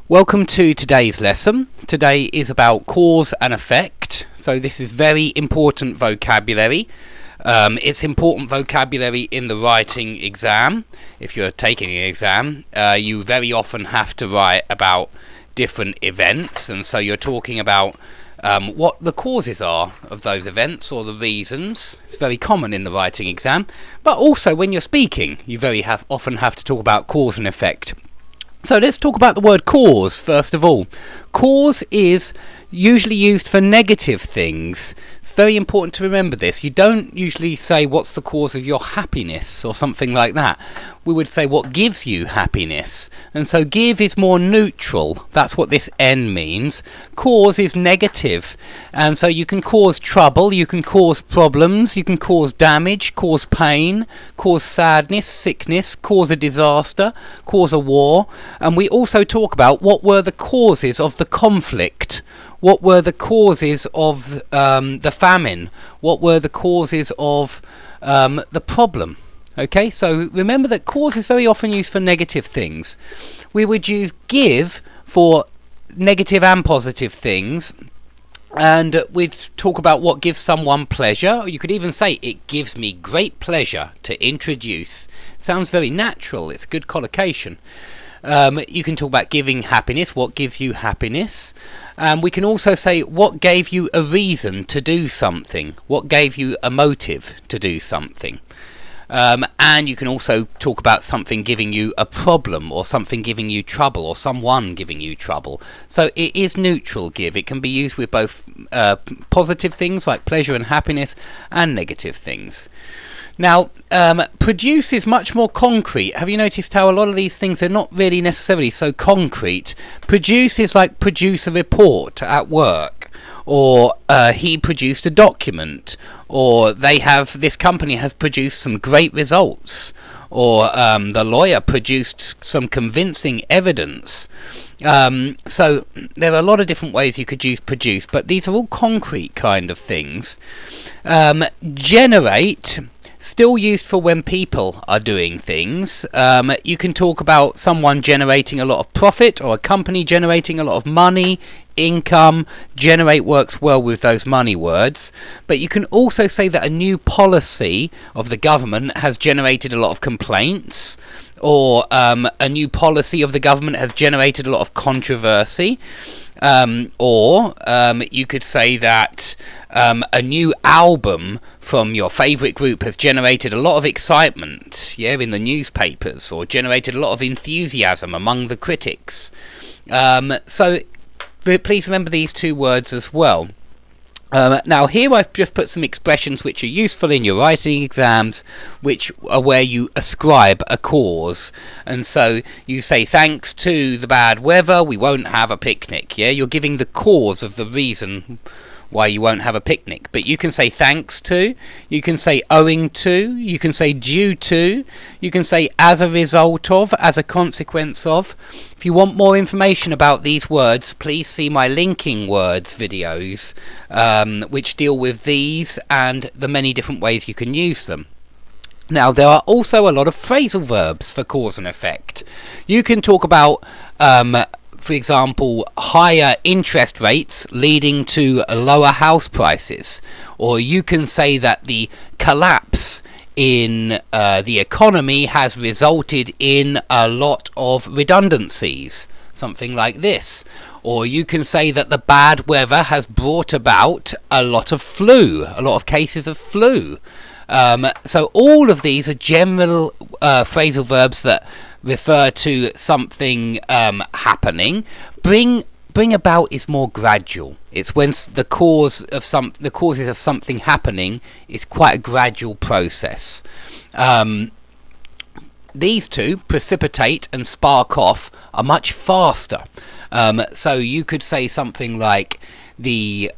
Welcome to today's lesson. Today is about cause and effect. So this is very important vocabulary. It's important vocabulary in the writing exam. If you're taking an exam, you very often have to write about different events, and so you're talking about what the causes are of those events or the reasons. It's very common in the writing exam, but also when you're speaking, you often have to talk about cause and effect. So let's talk about the word cause first of all. Cause is usually used for negative things. It's very important to remember this. You don't usually say what's the cause of your happiness or something like that. We would say what gives you happiness. And so give is more neutral. That's what this N means. Cause is negative. And so you can cause trouble, you can cause problems, you can cause damage, cause pain, cause sadness, sickness, cause a disaster, cause a war. And we also talk about what were the causes of the conflict. What were the causes of the famine? What were the causes of the problem? Okay, so remember that cause is very often used for negative things. We would use give for negative and positive things. And we'd talk about what gives someone pleasure. You could even say, it gives me great pleasure to introduce. Sounds very natural. It's a good collocation. You can talk about giving happiness, what gives you happiness. We can also say what gave you a reason to do something, what gave you a motive to do something. And you can also talk about something giving you a problem, or something giving you trouble, or someone giving you trouble. So it is neutral give. It can be used with both positive things like pleasure and happiness, and negative things. Now, produce is much more concrete. Have you noticed how a lot of these things are not really necessarily so concrete? Produce is like produce a report at work, or he produced a document, or this company has produced some great results, or the lawyer produced some convincing evidence. So there are a lot of different ways you could use produce, but these are all concrete kind of things. Generate, still used for when people are doing things. You can talk about someone generating a lot of profit, or a company generating a lot of money, income. Generate works well with those money words. But you can also say that a new policy of the government has generated a lot of complaints, or a new policy of the government has generated a lot of controversy. Or you could say that a new album from your favourite group has generated a lot of excitement, in the newspapers, or generated a lot of enthusiasm among the critics. So please remember these two words as well. Now here I've just put some expressions which are useful in your writing exams, which are where you ascribe a cause. And so you say, thanks to the bad weather we won't have a picnic. You're giving the cause of the reason why you won't have a picnic. But you can say thanks to, you can say owing to, you can say due to, you can say as a result of, as a consequence of. If you want more information about these words, please see my linking words videos, which deal with these and the many different ways you can use them. Now, there are also a lot of phrasal verbs for cause and effect. You can talk about for example, higher interest rates leading to lower house prices. Or you can say that the collapse in the economy has resulted in a lot of redundancies. Something like this. Or you can say that the bad weather has brought about a lot of flu, a lot of cases of flu. So all of these are general phrasal verbs that refer to something happening. Bring about is more gradual. It's when the causes of something happening is quite a gradual process. These two, precipitate and spark off, are much faster. So you could say something like the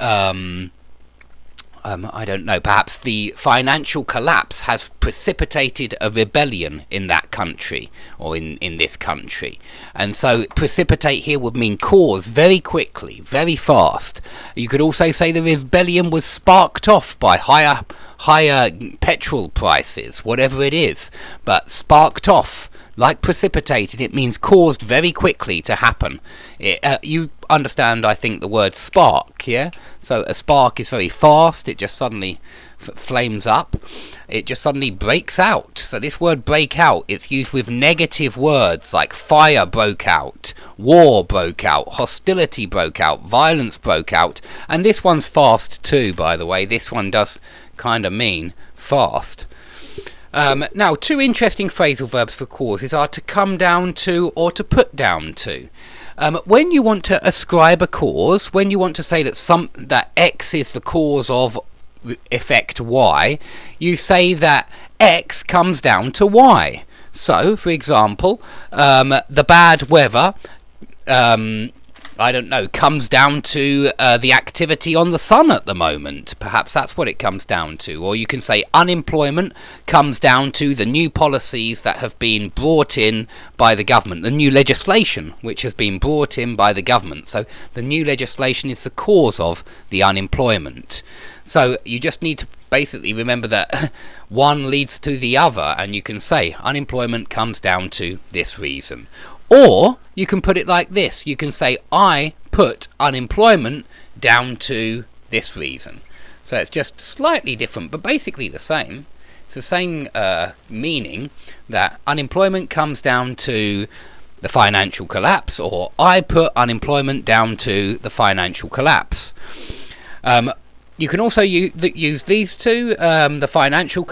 I don't know, perhaps the financial collapse has precipitated a rebellion in that country, or in this country. And so precipitate here would mean cause very quickly, very fast. You could also say the rebellion was sparked off by higher petrol prices, whatever it is, but sparked off, like precipitated, it means caused very quickly to happen. You understand, I think, the word spark, yeah? So a spark is very fast, it just suddenly flames up, it just suddenly breaks out. So this word break out, it's used with negative words like fire broke out, war broke out, hostility broke out, violence broke out, and this one's fast too, by the way. This one does kind of mean fast. Now, two interesting phrasal verbs for causes are to come down to or to put down to. When you want to ascribe a cause, when you want to say that X is the cause of effect Y, you say that X comes down to Y. So, for example, the bad weather, I don't know, comes down to the activity on the sun at the moment. Perhaps that's what it comes down to. Or you can say unemployment comes down to the new policies that have been brought in by the government, the new legislation which has been brought in by the government. So the new legislation is the cause of the unemployment. So you just need to basically remember that one leads to the other, and you can say unemployment comes down to this reason. Or you can put it like this. You can say I put unemployment down to this reason. So it's just slightly different, but basically the same. It's the same meaning, that unemployment comes down to the financial collapse, or I put unemployment down to the financial collapse. You can also use these two. The financial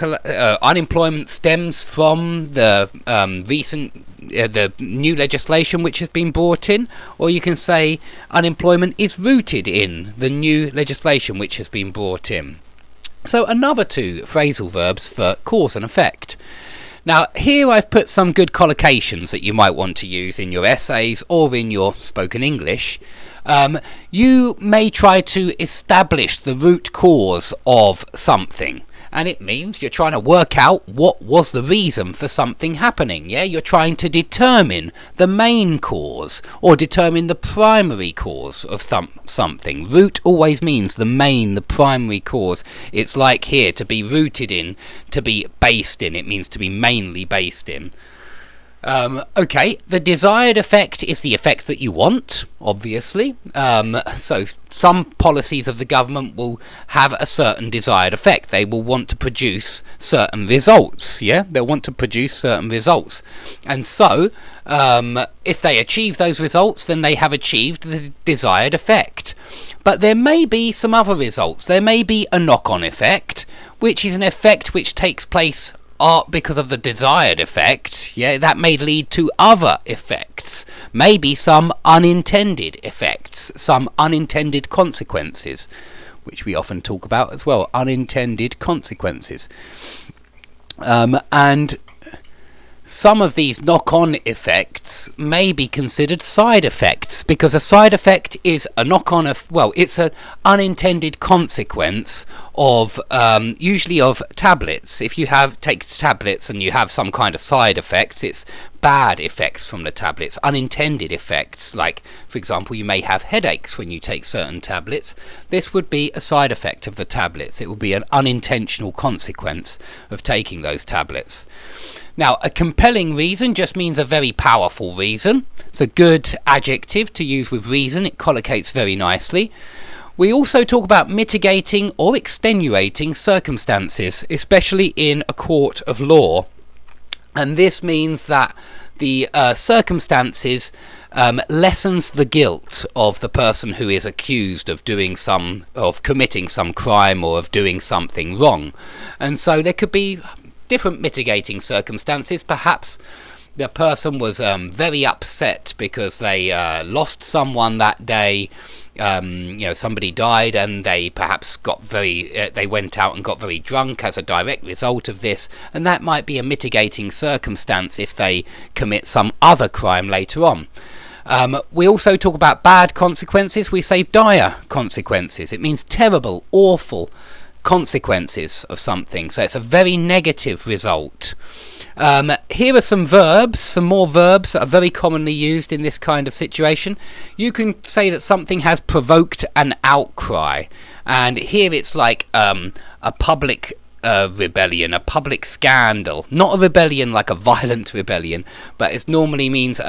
unemployment stems from the the new legislation which has been brought in, or you can say unemployment is rooted in the new legislation which has been brought in. So another two phrasal verbs for cause and effect. Now here I've put some good collocations that you might want to use in your essays or in your spoken English. You may try to establish the root cause of something, and it means you're trying to work out what was the reason for something happening. Yeah, you're trying to determine the main cause or determine the primary cause of something. Root always means the main, the primary cause. It's like here, to be rooted in, to be based in. It means to be mainly based in. Okay, the desired effect is the effect that you want, obviously. So some policies of the government will have a certain desired effect. They will want to produce certain results, yeah? They'll want to produce certain results. And so, if they achieve those results, then they have achieved the desired effect. But there may be some other results. There may be a knock-on effect, which is an effect which takes place because of the desired effect. Yeah, that may lead to other effects, maybe some unintended effects, some unintended consequences, which we often talk about as well, unintended consequences. And some of these knock-on effects may be considered side effects, because a side effect is a knock-on it's an unintended consequence of usually of tablets. If you take tablets and you have some kind of side effects, it's bad effects from the tablets, unintended effects, like for example you may have headaches when you take certain tablets. This would be a side effect of the tablets. It would be an unintentional consequence of taking those tablets. Now, a compelling reason just means a very powerful reason. It's a good adjective to use with reason. It collocates very nicely. We also talk about mitigating or extenuating circumstances, especially in a court of law. And this means that the circumstances lessens the guilt of the person who is accused of committing some crime or of doing something wrong. And so there could be different mitigating circumstances. Perhaps the person was very upset because they lost someone that day. Somebody died, and they perhaps they went out and got very drunk as a direct result of this, and that might be a mitigating circumstance if they commit some other crime later on. We also talk about bad consequences. We say dire consequences. It means terrible, awful consequences of something. So it's a very negative result. Here are some more verbs that are very commonly used in this kind of situation. You can say that something has provoked an outcry, and here it's like a public rebellion, a public scandal. Not a rebellion like a violent rebellion, but it normally means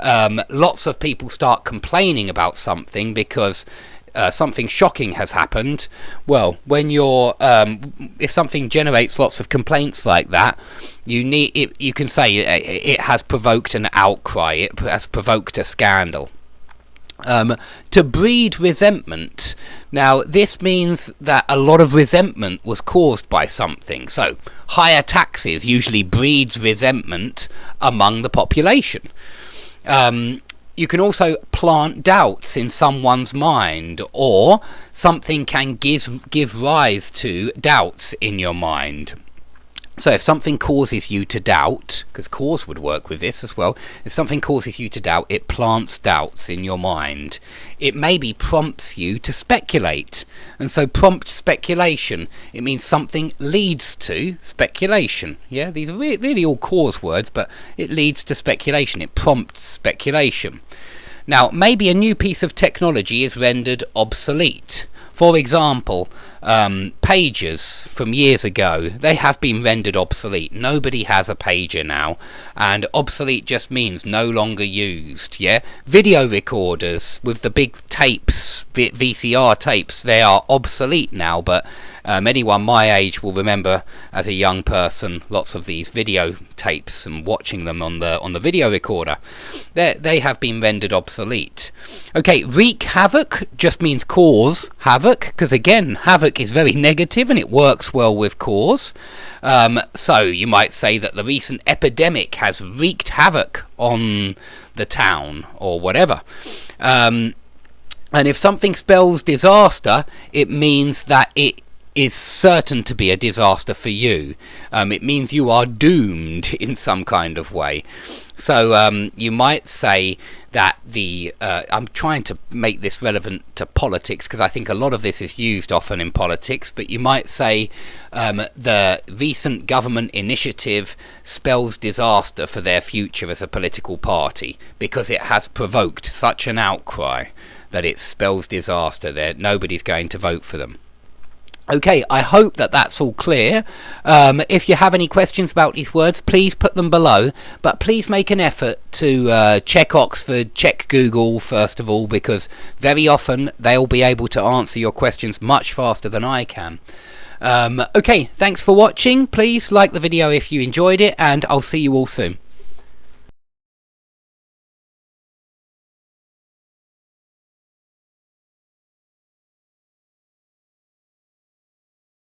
lots of people start complaining about something because something shocking has happened. Well, when you're if something generates lots of complaints like that, you can say it has provoked an outcry, it has provoked a scandal. To breed resentment. Now, this means that a lot of resentment was caused by something. So, higher taxes usually breeds resentment among the population. You can also plant doubts in someone's mind, or something can give rise to doubts in your mind. So if something causes you to doubt, because cause would work with this as well, if something causes you to doubt, it plants doubts in your mind. It maybe prompts you to speculate. And so prompt speculation, it means something leads to speculation. Yeah, these are really all cause words, but it leads to speculation. It prompts speculation. Now, maybe a new piece of technology is rendered obsolete. For example, pagers from years ago, they have been rendered obsolete. Nobody has a pager now, and obsolete just means no longer used. Yeah, video recorders with the big tapes, VCR tapes, they are obsolete now, but anyone my age will remember as a young person lots of these video tapes and watching them on the video recorder. They have been rendered obsolete. Okay, wreak havoc just means cause havoc, because again, havoc is very negative and it works well with cause. So you might say that the recent epidemic has wreaked havoc on the town, or whatever. And if something spells disaster, it means that it is certain to be a disaster for you. It means you are doomed in some kind of way. So you might say that I'm trying to make this relevant to politics, because I think a lot of this is used often in politics, but you might say the recent government initiative spells disaster for their future as a political party, because it has provoked such an outcry that it spells disaster. Nobody's going to vote for them. Okay, I hope that that's all clear. If you have any questions about these words, please put them below, but please make an effort to check Oxford, check Google first of all, because very often they'll be able to answer your questions much faster than I can. Okay, thanks for watching. Please like the video if you enjoyed it, and I'll see you all soon.